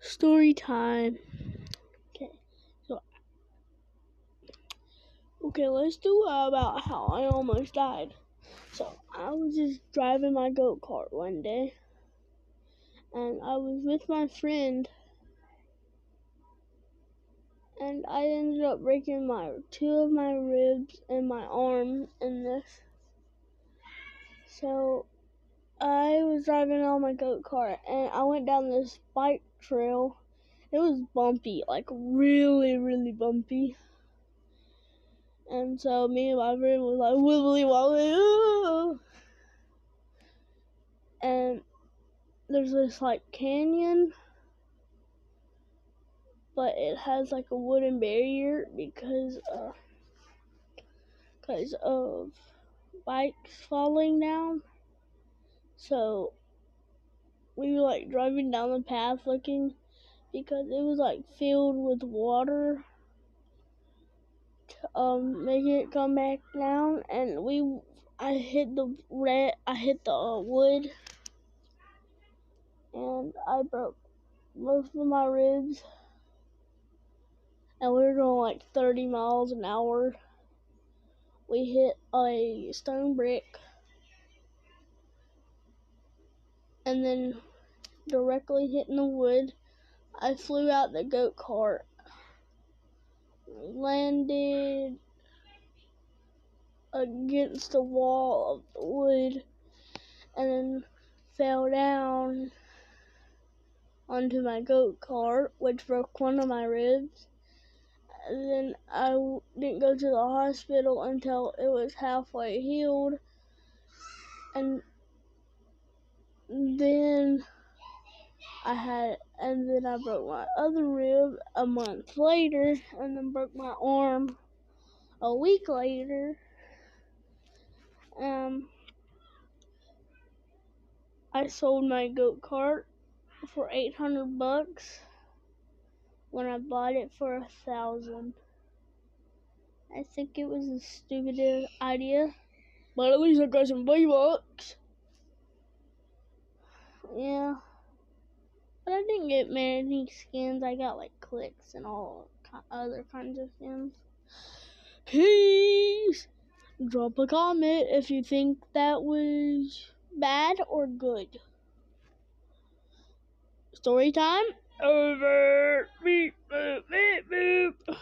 Story time. So let's do about how I almost died. So I was just driving my go-kart one day, and I was with my friend, and I ended up breaking two of my ribs and my arm in this. So I was driving on my go-kart, and I went down this bike trail. It was bumpy, like really, really bumpy. And so me and my friend was like wibbly wobbly, ooh! And there's this like canyon, but it has like a wooden barrier because of bikes falling down. So we were like driving down the path looking, because it was like filled with water, making it come back down, and I hit the wood, and I broke most of my ribs, and we were going like 30 miles an hour. We hit a stone brick, and then directly hitting the wood, I flew out the go-kart, landed against the wall of the wood, and then fell down onto my go-kart, which broke one of my ribs. And then I didn't go to the hospital until it was halfway healed, and then I broke my other rib a month later, and then broke my arm a week later. I sold my go-kart for $800 when I bought it for $1,000. I think it was a stupid idea, but at least I got some V-Bucks. Yeah, but I didn't get many skins. I got like clicks and all other kinds of skins. Peace! Drop a comment if you think that was bad or good. Story time over. Beep, boop, beep, boop.